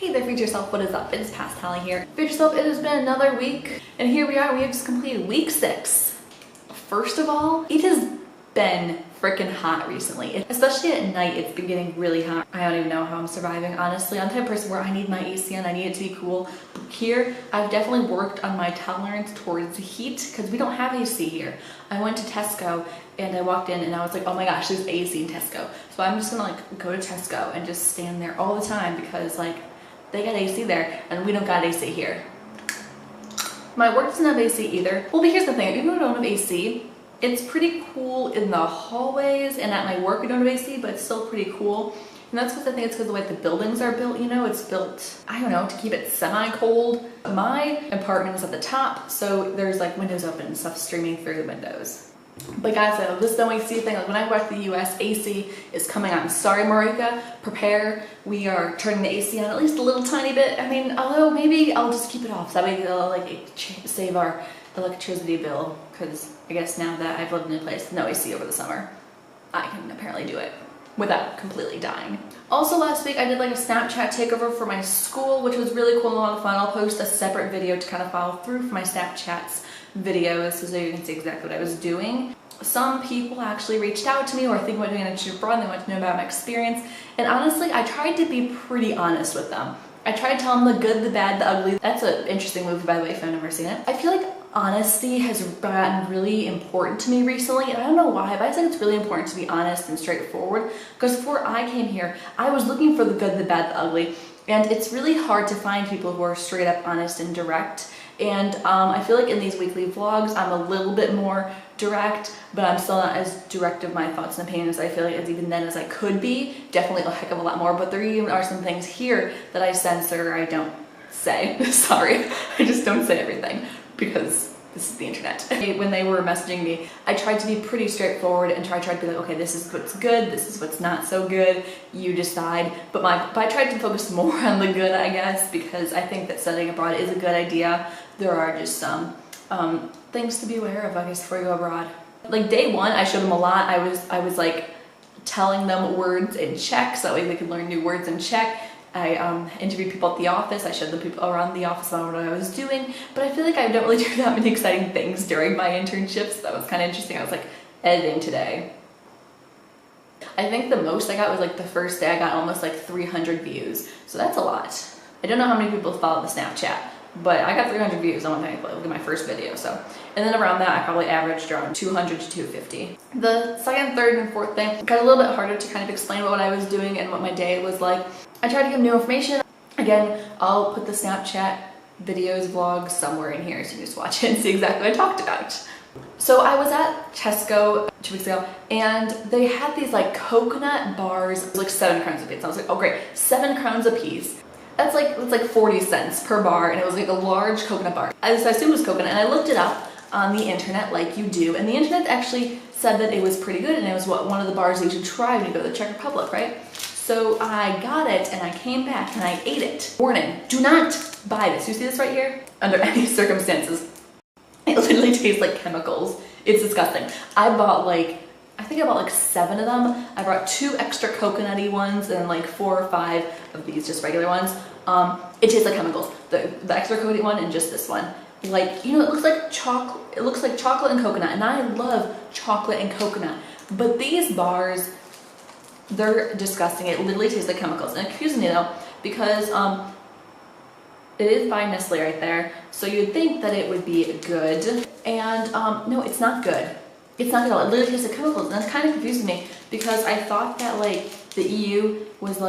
Hey there, Feed Yourself, what is up? It's Past Hallie here. Feed Yourself, it has been another week, and here we are, we have just completed week 6. First of all, it has been freaking hot recently. Especially at night, it's been getting really hot. I don't even know how I'm surviving, honestly. I'm the type of person where I need my AC and I need it to be cool. But here, I've definitely worked on my tolerance towards heat because we don't have AC here. I went to Tesco and I walked in and I was like, oh my gosh, there's AC in Tesco. So I'm just gonna go to Tesco and just stand there all the time because they got AC there and we don't got AC here. My work doesn't have AC either. Well, but here's the thing, even though we don't have AC, it's pretty cool in the hallways, and at my work we don't have AC, but it's still pretty cool. And that's because I think it's because the way the buildings are built, you know, it's built, I don't know, to keep it semi-cold. My apartment is at the top, so there's windows open and stuff streaming through the windows. But guys, this no AC thing, when I go back to the US, AC is coming out. I'm sorry, Marika, prepare. We are turning the AC on at least a little tiny bit. I mean, although maybe I'll just keep it off, so that way it'll save our electricity bill, because I guess now that I've lived in a place with no AC over the summer, I can apparently do it without completely dying. Also last week I did a Snapchat takeover for my school, which was really cool and a lot of fun. I'll post a separate video to kind of follow through for my Snapchats videos so you can see exactly what I was doing. Some people actually reached out to me or think about doing an internship abroad and they want to know about my experience, and honestly I tried to be pretty honest with them. I tried to tell them the good, the bad, the ugly. That's an interesting movie, by the way, if I've never seen it. I feel like honesty has gotten really important to me recently, and I don't know why, but I think it's really important to be honest and straightforward, because before I came here, I was looking for the good, the bad, the ugly, and it's really hard to find people who are straight up honest and direct. And I feel like in these weekly vlogs, I'm a little bit more direct, but I'm still not as direct of my thoughts and opinions, I feel like, as even then as I could be. Definitely a heck of a lot more, but there even are some things here that I censor or I don't say. Sorry, I just don't say everything because this is the internet. When they were messaging me, I tried to be pretty straightforward and tried to be like, okay, this is what's good, this is what's not so good, you decide. But I tried to focus more on the good, I guess, because I think that studying abroad is a good idea. There are just some things to be aware of, I guess, before you go abroad. Day one, I showed them a lot. I was telling them words in Czech so that way they could learn new words in Czech. I interviewed people at the office. I showed the people around the office about what I was doing, but I feel like I don't really do that many exciting things during my internships. That was kind of interesting. I was editing today. I think the most I got was the first day I got almost 300 views. So that's a lot. I don't know how many people follow the Snapchat, but I got 300 views on my first video. So, and then around that I probably averaged around 200 to 250. The second, third, and fourth thing got a little bit harder to kind of explain about what I was doing and what my day was like. I tried to give new information. Again, I'll put the Snapchat videos, vlogs somewhere in here so you can just watch it and see exactly what I talked about. So I was at Tesco 2 weeks ago and they had these coconut bars. It was 7 crowns a piece. I was like, oh great, 7 crowns a piece. That's it's 40 cents per bar, and it was a large coconut bar. I assumed it was coconut, and I looked it up on the internet like you do, and the internet actually said that it was pretty good and it was one of the bars that you should try when you go to the Czech Republic, right? So I got it and I came back and I ate it. Warning, do not buy this. You see this right here? Under any circumstances. It literally tastes like chemicals. It's disgusting. I bought I think I bought 7 of them. I brought 2 extra coconutty ones and 4 or 5 of these just regular ones. It tastes like chemicals. The extra coconutty one and just this one. You know, it looks like chocolate. It looks like chocolate and coconut, and I love chocolate and coconut. But these bars, they're disgusting. It literally tastes like chemicals. And it confuses me though, because it is by Nestle right there. So you'd think that it would be good. And no, it's not good. It's not good at all. It literally tastes like chemicals. And that's kind of confusing me because I thought that the EU was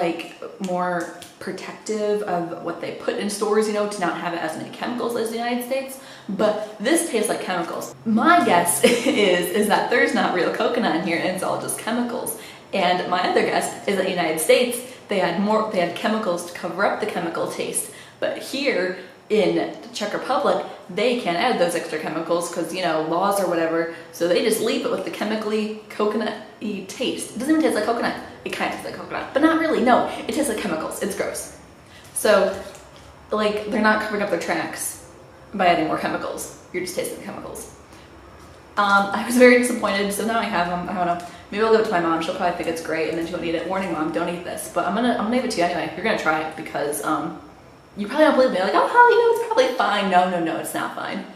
more protective of what they put in stores, you know, to not have it as many chemicals as the United States. But this tastes like chemicals. My guess is that there's not real coconut in here and it's all just chemicals. And my other guess is that in the United States, they had chemicals to cover up the chemical taste. But here in the Czech Republic, they can't add those extra chemicals because, you know, laws or whatever. So they just leave it with the chemically coconut-y taste. It doesn't even taste like coconut. It kind of tastes like coconut, but not really. No, it tastes like chemicals. It's gross. So, they're not covering up their tracks by adding more chemicals. You're just tasting the chemicals. I was very disappointed, so now I have them. I don't know. Maybe I'll give it to my mom. She'll probably think it's great, and then she won't eat it. Warning, Mom, don't eat this. But I'm gonna give it to you anyway. You're gonna try it because you probably don't believe me. Like, oh, Holly, it's probably fine. No, it's not fine.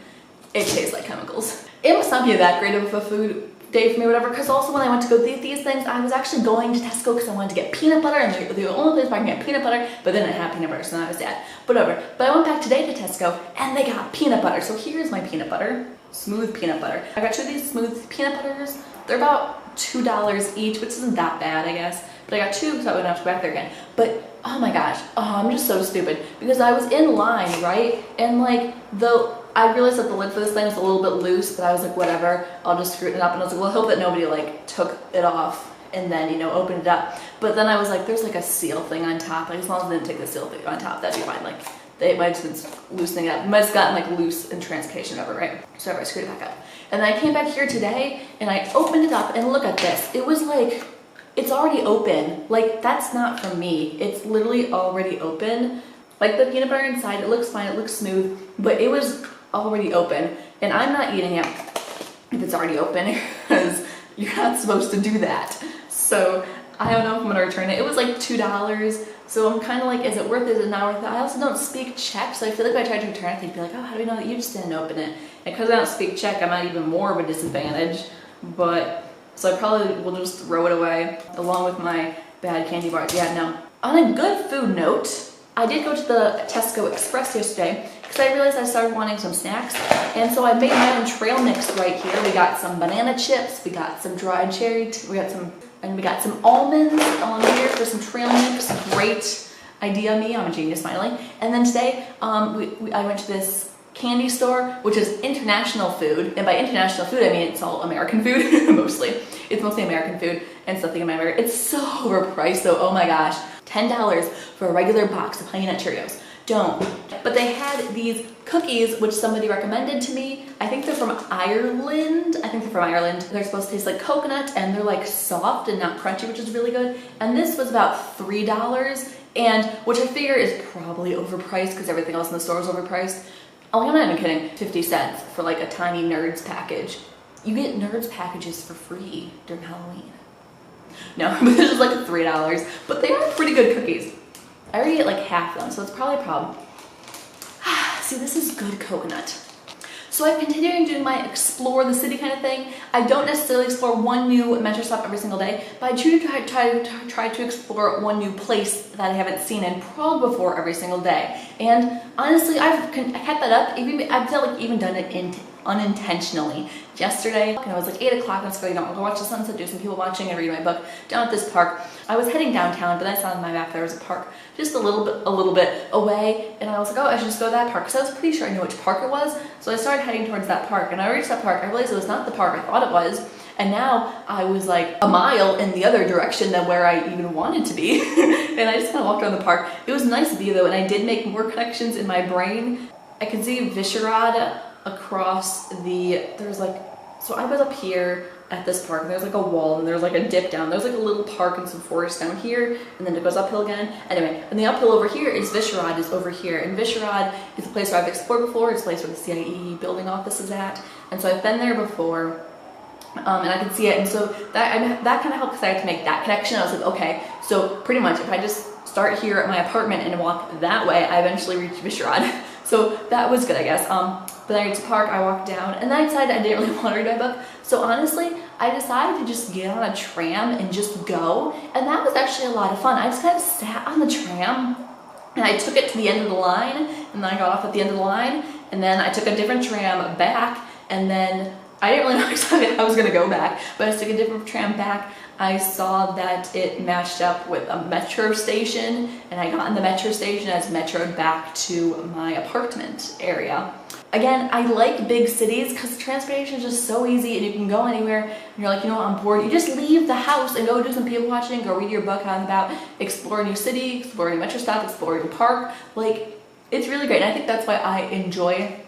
It tastes like chemicals. It must not be that great of a food day for me, whatever, because also when I went to go eat these things, I was actually going to Tesco because I wanted to get peanut butter, and they're the only place where I can get peanut butter, but then I had peanut butter, so now I was sad. Whatever. But I went back today to Tesco, and they got peanut butter. So here's my peanut butter. Smooth peanut butter. I got 2 of these smooth peanut butters. They're about $2 each, which isn't that bad, I guess. But I got 2 so I wouldn't have to go back there again. But oh my gosh, I'm just so stupid because I was in line, right? And like I realized that the lid for this thing was a little bit loose, but I was like, whatever, I'll just screw it up. And I was like, well, I hope that nobody like took it off and then, you know, opened it up. But then I was like, there's like a seal thing on top. Like, as long as they didn't take the seal thing on top, that'd be fine. Like, they might have just been loosening it up. It might have gotten like loose in transportation of it, right? So I screwed it back up. And then I came back here today and I opened it up and look at this. It was like, it's already open. Like, that's not from me. It's literally already open. Like, the peanut butter inside, it looks fine, it looks smooth, but it was already open. And I'm not eating it if it's already open because you're not supposed to do that. So I don't know if I'm gonna return it. It was like $2. So I'm kind of like, is it worth it? Is it not worth it? I also don't speak Czech, so I feel like if I tried to return it, they'd be like, oh, how do we know that you just didn't open it? And because I don't speak Czech, I'm at even more of a disadvantage. But so I probably will just throw it away along with my bad candy bars. Yeah, no. On a good food note, I did go to the Tesco Express yesterday because I realized I started wanting some snacks. And so I made my own trail mix right here. We got some banana chips, we got some dried cherry, we got some almonds on here for some trail mix. Great idea, me. I'm a genius, smiling. And then today, I went to this candy store, which is international food. And by international food, I mean it's all American food, mostly. It's mostly American food and something in my America. It's so overpriced though, oh my gosh. $10 for a regular box of Honey Nut Cheerios. Don't. But they had these cookies, which somebody recommended to me. I think they're from Ireland. They're supposed to taste like coconut and they're like soft and not crunchy, which is really good. And this was about $3, and which I figure is probably overpriced because everything else in the store is overpriced. Oh, I'm not even kidding. 50 cents for like a tiny Nerds package. You get Nerds packages for free during Halloween. No, but this is like $3, but they are pretty good cookies. I already ate like half of them, so it's probably a problem. See, this is good coconut. So I'm continuing doing my explore the city kind of thing. I don't necessarily explore one new metro stop every single day, but I try to explore one new place that I haven't seen in Prague before every single day. And honestly, I've kept that up. I've even done it unintentionally. Yesterday, and it was like 8 o'clock, and I was going, I'll go watch the sunset, do some people watching, and read my book down at this park. I was heading downtown, but I saw on my map there was a park just a little bit away, and I was like, oh, I should just go to that park, because I was pretty sure I knew which park it was. So I started heading towards that park, and I reached that park. I realized it was not the park I thought it was, and now I was like a mile in the other direction than where I even wanted to be. And I just kind of walked around the park. It was nice view though, and I did make more connections in my brain. I could see Vyšehrad across so I was up here at this park, and there's like a wall, and there's like a dip down. There's like a little park and some forest down here, and then it goes uphill again. Anyway, and the uphill over here is Vyšehrad, is over here. And Vyšehrad is a place where I've explored before. It's a place where the CIE building office is at. And so I've been there before, and I can see it. And so that kind of helped because I had to make that connection. I was like, okay, so pretty much if I just start here at my apartment and walk that way, I eventually reach Vyšehrad. So that was good, I guess. But then I reached the park, I walked down, and then I decided I didn't really want to read my book. So honestly, I decided to just get on a tram and just go. And that was actually a lot of fun. I just kind of sat on the tram, and I took it to the end of the line, and then I got off at the end of the line, and then I took a different tram back, and then I didn't really know exactly how I was going to go back, but I took a different tram back. I saw that it matched up with a metro station, and I got in the metro station as metroed back to my apartment area. Again, I like big cities because transportation is just so easy and you can go anywhere, and you're like, you know what, I'm bored. You just leave the house and go do some people watching, go read your book out and about, explore a new city, explore a new metro stop, explore a new park. Like, it's really great. And I think that's why I enjoy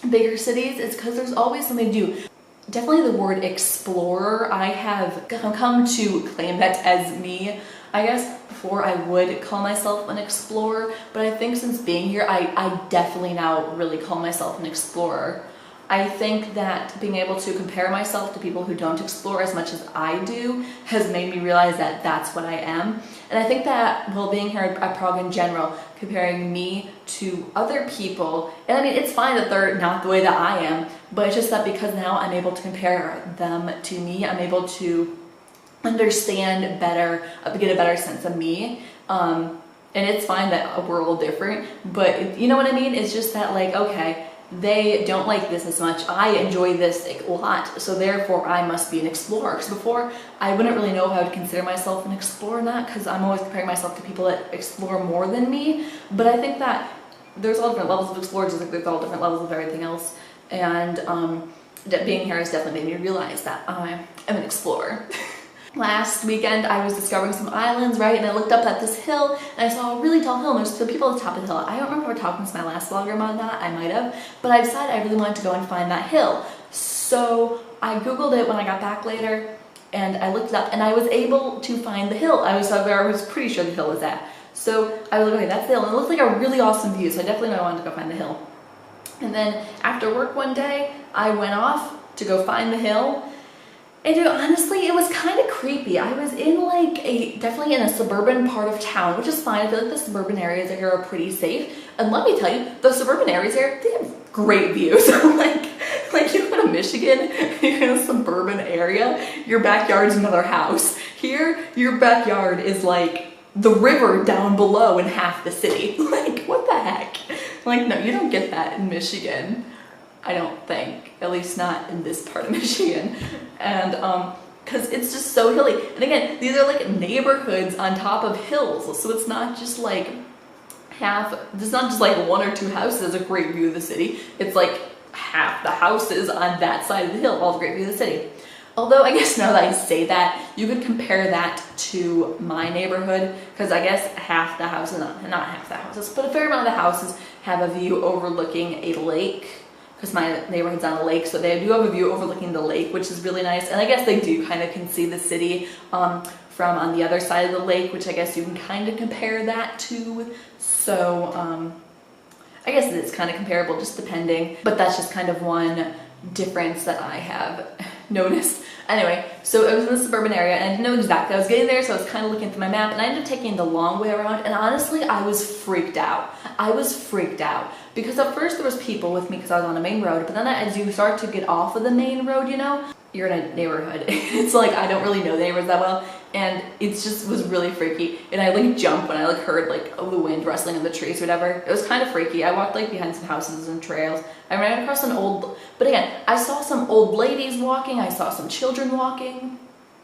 bigger cities, is because there's always something to do. Definitely the word explorer, I have come to claim that as me. I guess before I would call myself an explorer, but I think since being here, I definitely now really call myself an explorer. I think that being able to compare myself to people who don't explore as much as I do has made me realize that that's what I am. And I think that, well, being here at Prague in general, comparing me to other people, and I mean, it's fine that they're not the way that I am, but it's just that because now I'm able to compare them to me, I'm able to understand better, get a better sense of me. And it's fine that we're all different, but you know what I mean? It's just that, like, okay, they don't like this as much. I enjoy this a lot, so therefore I must be an explorer. Because before, I wouldn't really know if I would consider myself an explorer or not, because I'm always comparing myself to people that explore more than me. But I think that there's all different levels of explorers, just like there's all different levels of everything else. And being here has definitely made me realize that I am an explorer. Last weekend, I was discovering some islands, right? And I looked up at this hill, and I saw a really tall hill, and there's 2 people at the top of the hill. I don't remember talking to my last vlogger about that. I might have. But I decided I really wanted to go and find that hill. So I Googled it when I got back later, and I looked it up, and I was able to find the hill. I was pretty sure the hill was at. So I was like, okay, that's the hill. And it looked like a really awesome view, so I definitely knew I wanted to go find the hill. And then after work one day, I went off to go find the hill. And dude, honestly, it was kind of creepy. I was in like definitely in a suburban part of town, which is fine. I feel like the suburban areas here are pretty safe. And let me tell you, the suburban areas here, they have great views. like you go to Michigan, you're in a suburban area, your backyard's another house. Here, your backyard is like the river down below in half the city. Like, what the heck? Like, no, you don't get that in Michigan. I don't think, at least not in this part of Michigan. And because it's just so hilly. And again, these are like neighborhoods on top of hills, so it's not just like it's not just like 1 or 2 houses as a great view of the city. It's like half the houses on that side of the hill, all the great view of the city. Although I guess now that I say that, you could compare that to my neighborhood, because I guess half the houses, not half the houses, but a fair amount of the houses have a view overlooking a lake. Because my neighborhood's on a lake, so they do have a view overlooking the lake, which is really nice. And I guess they do kind of can see the city from on the other side of the lake, which I guess you can kind of compare that to. So I guess it is kind of comparable, just depending. But that's just kind of one difference that I have noticed. Anyway, so I was in the suburban area, and I didn't know exactly. I was getting there, so I was kind of looking through my map, and I ended up taking the long way around. And honestly, I was freaked out. I was freaked out. Because at first there was people with me because I was on a main road, but then as you start to get off of the main road, you know, you're in a neighborhood. It's like I don't really know the neighbors that well, and it just was really freaky. And I like jumped when I like heard like the wind rustling in the trees or whatever. It was kind of freaky. I walked like behind some houses and trails. I ran across but again, I saw some old ladies walking. I saw some children walking.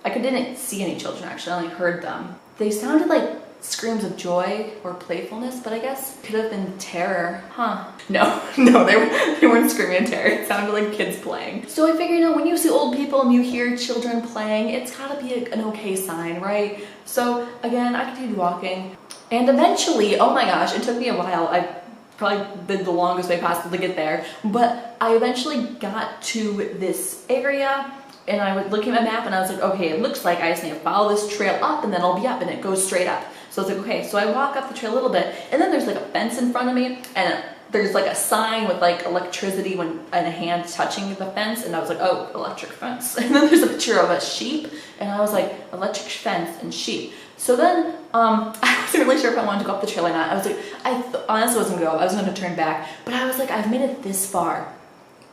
I didn't see any children actually. I only heard them. They sounded like screams of joy or playfulness, but I guess could have been terror, huh? No, they weren't screaming in terror. It sounded like kids playing. So I figure, you know, when you see old people and you hear children playing, it's gotta be an okay sign, right? So again, I continued walking, and eventually, oh my gosh, it took me a while. I probably did the longest way possible to get there, but I eventually got to this area. And I was looking at my map and I was like, okay, it looks like I just need to follow this trail up and then I'll be up, and it goes straight up. So I was like, okay, so I walk up the trail a little bit, and then there's like a fence in front of me, and there's like a sign with like electricity and a hand touching the fence, and I was like, oh, electric fence. And then there's a picture of a sheep, and I was like, electric fence and sheep. So then I wasn't really sure if I wanted to go up the trail or not. I was like, honestly wasn't going to go. I was going to turn back, but I was like, I've made it this far.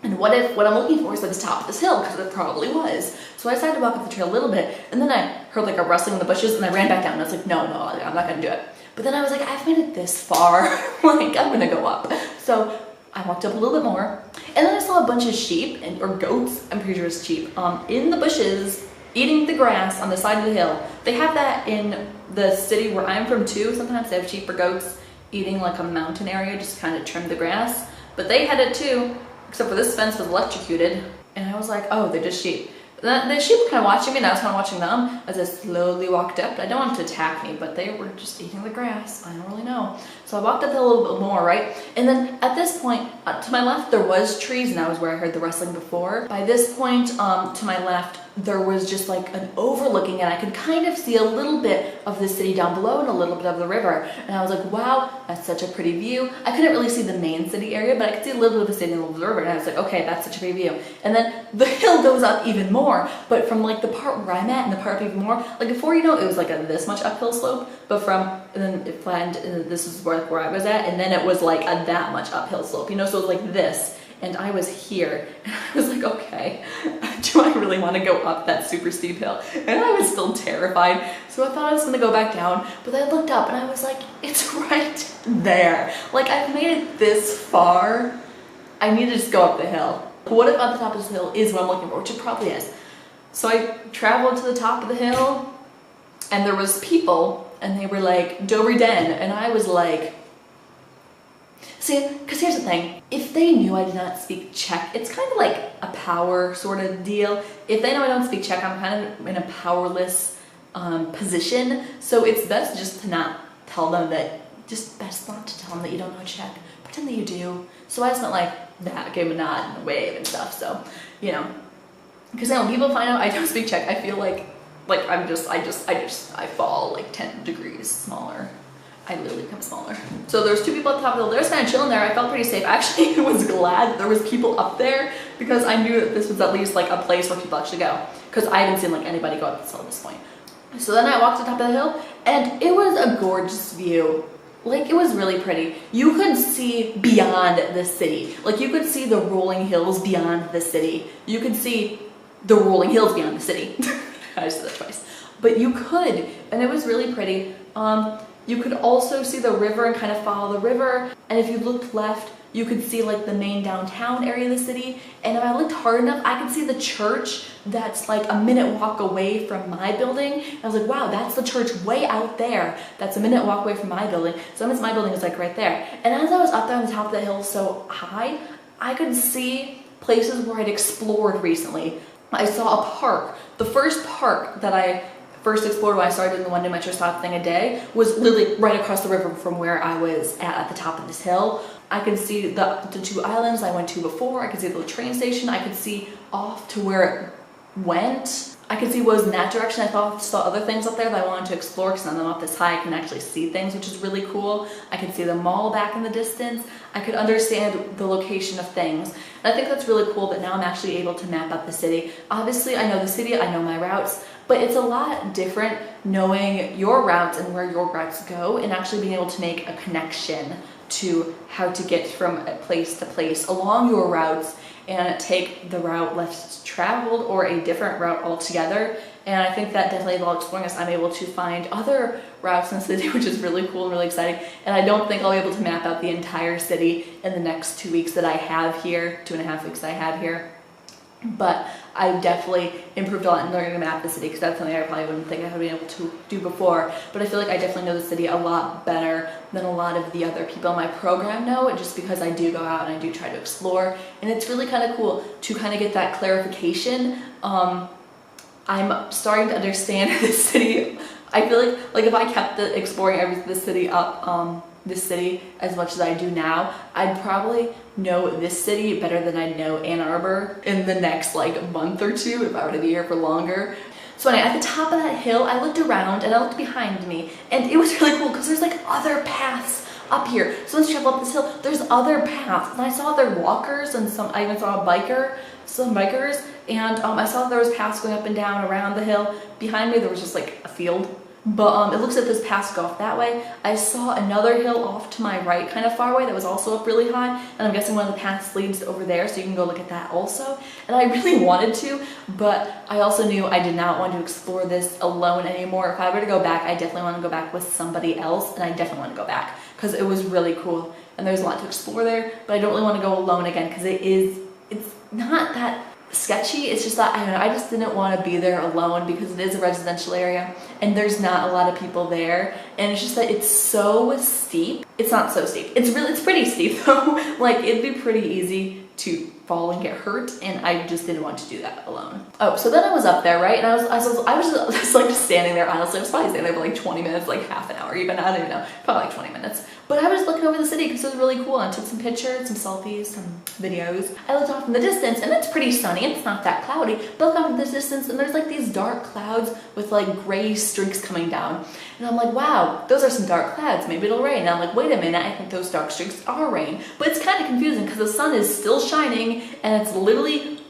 And what I'm looking for is at the top of this hill, because it probably was. So I decided to walk up the trail a little bit, and then I heard like a rustling in the bushes, and I ran back down, and I was like, no, I'm not gonna do it. But then I was like, I've made it this far, like I'm gonna go up. So I walked up a little bit more, and then I saw a bunch of sheep, or goats, I'm pretty sure it's sheep, in the bushes, eating the grass on the side of the hill. They have that in the city where I'm from too. Sometimes they have sheep or goats eating like a mountain area, just kind of trim the grass. But they had it too. Except for this fence was electrocuted, and I was like, oh, they're just sheep. The sheep were kind of watching me, and I was kind of watching them as I slowly walked up. I don't want them to attack me, but they were just eating the grass. I don't really know. So I walked up a little bit more, right? And then at this point, to my left, there was trees, and that was where I heard the rustling before. By this point, to my left, there was just like an overlooking, and I could kind of see a little bit of the city down below and a little bit of the river. And I was like, wow, that's such a pretty view. I couldn't really see the main city area, but I could see a little bit of the city and a little bit of the river. And I was like, okay, that's such a pretty view. And then the hill goes up even more, but from like the part where I'm at and the part up even more, like before, you know, it was like a this much uphill slope, but and then it flattened, and this is where I was at, and then it was like a that much uphill slope, you know, so it was like this. And I was here, and I was like, okay, do I really want to go up that super steep hill? And I was still terrified, so I thought I was going to go back down, but I looked up and I was like, it's right there. Like, I've made it this far, I need to just go up the hill. What if on the top of this hill is what I'm looking for, which it probably is. So I traveled to the top of the hill, and there was people, and they were like, Dobry den, and I was like, see, because here's the thing, if they knew I did not speak Czech, it's kind of like a power sort of deal. If they know I don't speak Czech, I'm kind of in a powerless position, so it's best just to not tell them that, best not to tell them that you don't know Czech. Pretend that you do. So I just went like that, gave them a nod and a wave and stuff, so, you know. Because when people find out I don't speak Czech, I feel like I fall like 10 degrees smaller. I literally become smaller. So there's two people at the top of the hill. They're just kind of chilling there. I felt pretty safe. Actually, I was glad that there was people up there because I knew that this was at least like a place where people actually go. Because I haven't seen like anybody go up this hill at this point. So then I walked to the top of the hill, and it was a gorgeous view. Like, it was really pretty. You could see beyond the city. Like, you could see the rolling hills beyond the city. You could see the rolling hills beyond the city. I just said that twice. But you could, and it was really pretty. You could also see the river and kind of follow the river. And if you looked left, you could see like the main downtown area of the city. And if I looked hard enough, I could see the church that's like a minute walk away from my building. And I was like, wow, that's the church way out there. That's a minute walk away from my building. So that means my building is like right there. And as I was up there on the top of the hill so high, I could see places where I'd explored recently. I saw a park. The first park that I first explored when I started doing the one day metro stop thing a day was literally right across the river from where I was at the top of this hill. I could see the two islands I went to before. I could see the train station. I could see off to where it went. I could see what was in that direction. I saw other things up there that I wanted to explore because now that I'm up this high, I can actually see things, which is really cool. I could see the mall back in the distance. I could understand the location of things. And I think that's really cool that now I'm actually able to map out the city. Obviously, I know the city, I know my routes, but it's a lot different knowing your routes and where your routes go and actually being able to make a connection to how to get from place to place along your routes and take the route less traveled or a different route altogether. And I think that definitely while exploring this, I'm able to find other routes in the city, which is really cool and really exciting. And I don't think I'll be able to map out the entire city in the next 2 weeks that I have here, 2.5 weeks that I have here. But I definitely improved a lot in learning to map the city because that's something I probably wouldn't think I would be able to do before. But I feel like I definitely know the city a lot better than a lot of the other people in my program know, just because I do go out and I do try to explore. And it's really kind of cool to kind of get that clarification. I'm starting to understand the city. I feel like if I kept exploring this city up, this city as much as I do now, I'd probably know this city better than I'd know Ann Arbor in the next like month or two if I were to be here for longer. So anyway, at the top of that hill, I looked around and I looked behind me, and it was really cool because there's like other paths up here. So once you travel up this hill, there's other paths, and I saw other walkers, and I even saw some bikers, and I saw there was paths going up and down around the hill. Behind me, there was just like a field. But it looks like this paths go off that way. I saw another hill off to my right, kind of far away, that was also up really high, and I'm guessing one of the paths leads over there, so you can go look at that also. And I really wanted to, but I also knew I did not want to explore this alone anymore. If I were to go back, I definitely want to go back with somebody else, and I definitely want to go back because it was really cool, and there's a lot to explore there, but I don't really want to go alone again because it's not that sketchy. It's just that I just didn't want to be there alone because it is a residential area and there's not a lot of people there, and it's just that it's so steep. It's not so steep. It's pretty steep though. Like, it'd be pretty easy to fall and get hurt, and I just didn't want to do that alone. Oh, so then I was up there, right? And I was just like just standing there, honestly. I was probably standing there for like 20 minutes, like half an hour even, I don't even know, probably like 20 minutes. But I was looking over the city because it was really cool, and I took some pictures, some selfies, some videos. I looked off in the distance, and it's pretty sunny, it's not that cloudy, but I look off in the distance, and there's like these dark clouds with like gray streaks coming down. And I'm like, wow, those are some dark clouds, maybe it'll rain. And I'm like, wait a minute, I think those dark streaks are rain. But it's kind of confusing because the sun is still shining, and it's literally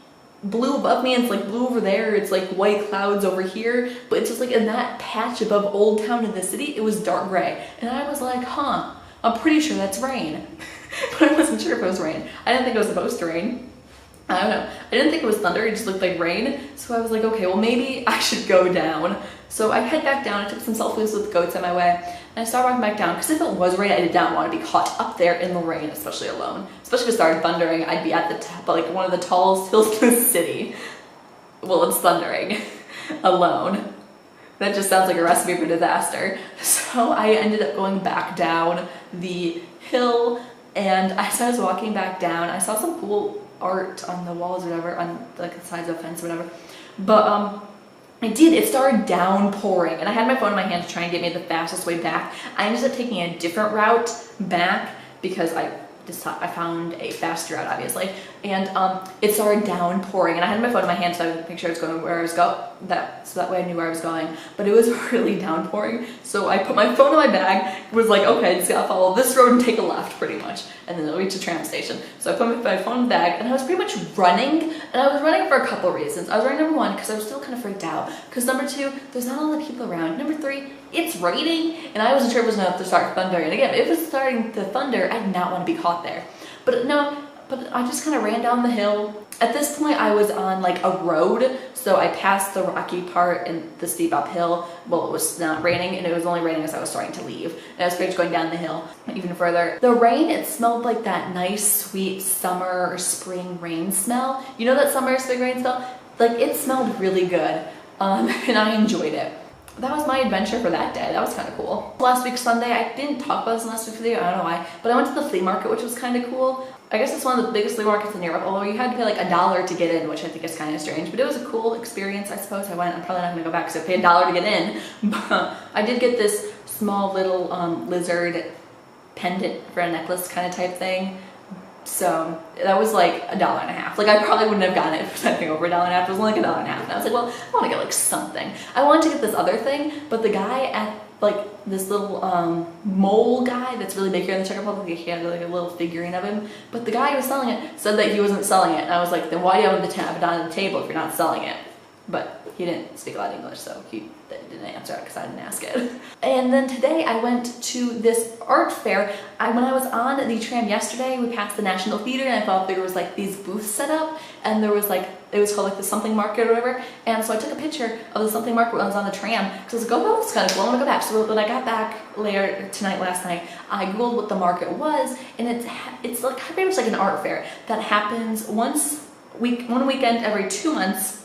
blue above me, and it's like blue over there, it's like white clouds over here, but it's just like in that patch above Old Town in the city, it was dark gray. And I was like, huh, I'm pretty sure that's rain. But I wasn't sure if it was rain. I didn't think it was supposed to rain. I don't know. I didn't think it was thunder, it just looked like rain. So I was like, okay, well maybe I should go down. So I head back down, I took some selfies with goats on my way, and I started walking back down, because if it was rain, I did not want to be caught up there in the rain, especially alone. Especially if it started thundering, I'd be at the top, like one of the tallest hills in the city. Well, it's thundering. Alone. That just sounds like a recipe for disaster. So I ended up going back down the hill, and as I was walking back down, I saw some cool art on the walls or whatever, on like the sides of the fence or whatever. But it started downpouring, and I had my phone in my hand to try and get me the fastest way back. I ended up taking a different route back because I found a faster route, obviously, and it started downpouring, and I had my phone in my hand so I could make sure I was going where I was going, so that way I knew where I was going, but it was really downpouring, so I put my phone in my bag, was like, okay, just gotta follow this road and take a left, pretty much, and then I'll reach the tram station. So I put my phone in the bag, and I was pretty much running, and I was running for a couple reasons. I was running, number one, because I was still kind of freaked out, because number two, there's not a lot of people around. Number three, it's raining, and I wasn't sure if it was enough to start thundering. And again, if it was starting to thunder, I did not want to be caught there. But no, but I just kind of ran down the hill. At this point, I was on like a road, so I passed the rocky part and the steep uphill. Well, it was not raining, and it was only raining as I was starting to leave. And I was pretty much going down the hill even further. The rain, it smelled like that nice, sweet summer or spring rain smell. You know that summer or spring rain smell? Like, it smelled really good, and I enjoyed it. That was my adventure for that day. That was kind of cool. Last week Sunday, I didn't talk about this in last week's video, I don't know why, but I went to the flea market, which was kind of cool. I guess it's one of the biggest flea markets in Europe, although you had to pay like $1 to get in, which I think is kind of strange, but it was a cool experience, I suppose. I went, I'm probably not gonna go back because I paid $1 to get in, but I did get this small little lizard pendant for a necklace kind of type thing. So that was like $1.50. Like, I probably wouldn't have gotten it if it was anything over $1.50. It was only like $1.50. And I was like, well, I want to get like something. I wanted to get this other thing, but the guy at like this little mole guy that's really big here in the Czech Republic, he had like a little figurine of him, but the guy who was selling it said that he wasn't selling it. And I was like, then why do you have it on the table if you're not selling it? But he didn't speak a lot of English, so he didn't answer it because I didn't ask it. And then today I went to this art fair. When I was on the tram yesterday, we passed the National Theater, and I thought there was like these booths set up, and there was like, it was called like the something market or whatever. And so I took a picture of the something market when I was on the tram, because I was like, oh, that's kind of cool, I want to go back. So when I got back later tonight, last night, I googled what the market was, and it's like pretty much like an art fair that happens one weekend every 2 months.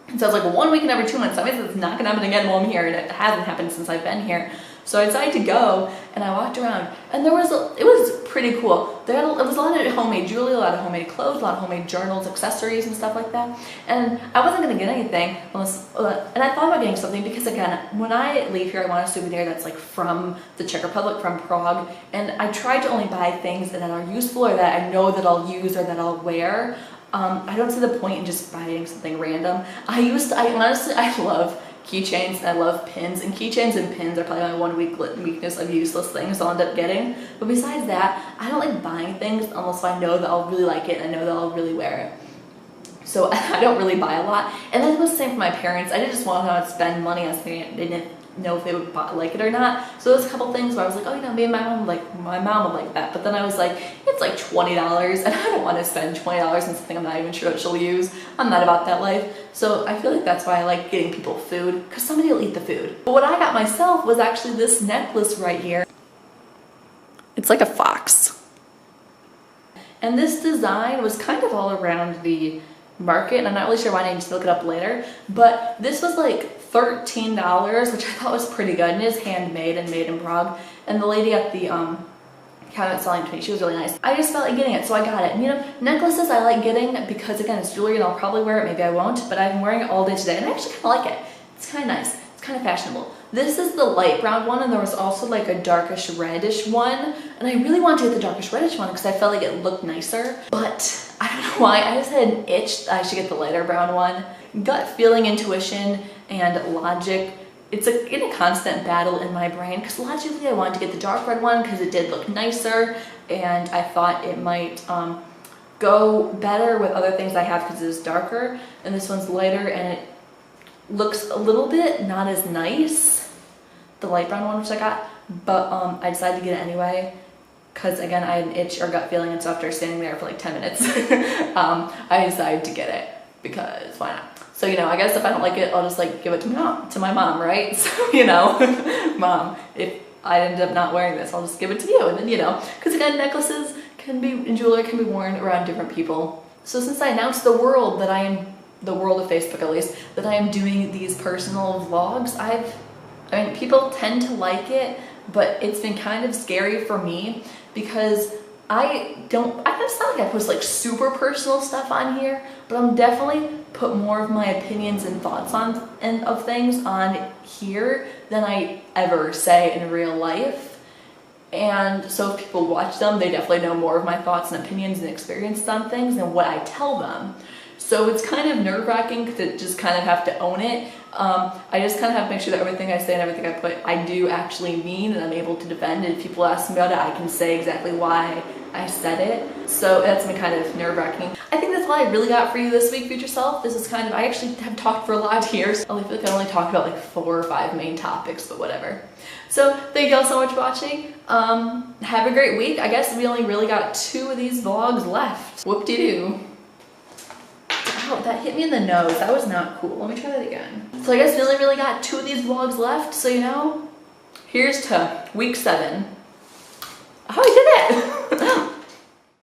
And so I was like, well, 1 weekend every 2 months, that means it's not gonna happen again while I'm here, and it hasn't happened since I've been here. So I decided to go, and I walked around, and it was pretty cool. It was a lot of homemade jewelry, a lot of homemade clothes, a lot of homemade journals, accessories, and stuff like that. And I wasn't gonna get anything unless, and I thought about getting something because, again, when I leave here, I want a souvenir that's like from the Czech Republic, from Prague, and I try to only buy things that are useful or that I know that I'll use or that I'll wear. I don't see the point in just buying something random. I honestly love keychains and I love pins, and keychains and pins are probably my one weakness of useless things I'll end up getting. But besides that, I don't like buying things unless I know that I'll really like it and I know that I'll really wear it. So I don't really buy a lot. And that was the same for my parents. I didn't just want to spend money on something I didn't know if they would like it or not. So there's a couple things where I was like, oh, you know, maybe my mom would like that. But then I was like, it's like $20, and I don't want to spend $20 on something I'm not even sure what she'll use. I'm not about that life. So I feel like that's why I like getting people food, because somebody will eat the food. But what I got myself was actually this necklace right here. It's like a fox. And this design was kind of all around the market, and I'm not really sure why, I need to look it up later, but this was like $13, which I thought was pretty good, and it is handmade and made in Prague. And the lady at the cabinet selling to me. She was really nice. I just felt like getting it, so I got it. And you know, necklaces I like getting because again, it's jewelry and I'll probably wear it, maybe I won't, but I've been wearing it all day today and I actually kind of like it. It's kind of nice. It's kind of fashionable. This is the light brown one, and there was also like a darkish reddish one, and I really wanted to get the darkish reddish one because I felt like it looked nicer, but I don't know why. I just had an itch that I should get the lighter brown one. Gut feeling, intuition, and logic. It's in a constant battle in my brain because logically I wanted to get the dark red one because it did look nicer, and I thought it might go better with other things I have because it is darker, and this one's lighter and it looks a little bit not as nice, the light brown one which I got, but I decided to get it anyway because again I had an itch or gut feeling, and so after standing there for like 10 minutes I decided to get it because why not? So you know, I guess if I don't like it, I'll just like give it to my mom, right? So you know, Mom, if I end up not wearing this, I'll just give it to you, and then you know, because again, necklaces can be and jewelry can be worn around different people. So since I announced the world that I am, the world of Facebook at least, that I am doing these personal vlogs, I mean, people tend to like it, but it's been kind of scary for me because I it's not like I post like super personal stuff on here, but I'm definitely put more of my opinions and thoughts on and of things on here than I ever say in real life. And so if people watch them, they definitely know more of my thoughts and opinions and experiences on things than what I tell them. So it's kind of nerve-wracking to just kind of have to own it. I just kind of have to make sure that everything I say and everything I put, I do actually mean, and I'm able to defend it. If people ask me about it, I can say exactly why I said it. So that's been kind of nerve-wracking. I think that's all I really got for you this week, future self. This is kind of, I actually have talked for a lot here. So I feel like I only talked about like 4 or 5 main topics, but whatever. So thank y'all so much for watching. Have a great week. I guess we only really got 2 of these vlogs left. Whoop-de-doo. Ow, that hit me in the nose. That was not cool. Let me try that again. So I guess we only really got 2 of these vlogs left. So you know, here's to week 7. Oh, I did it!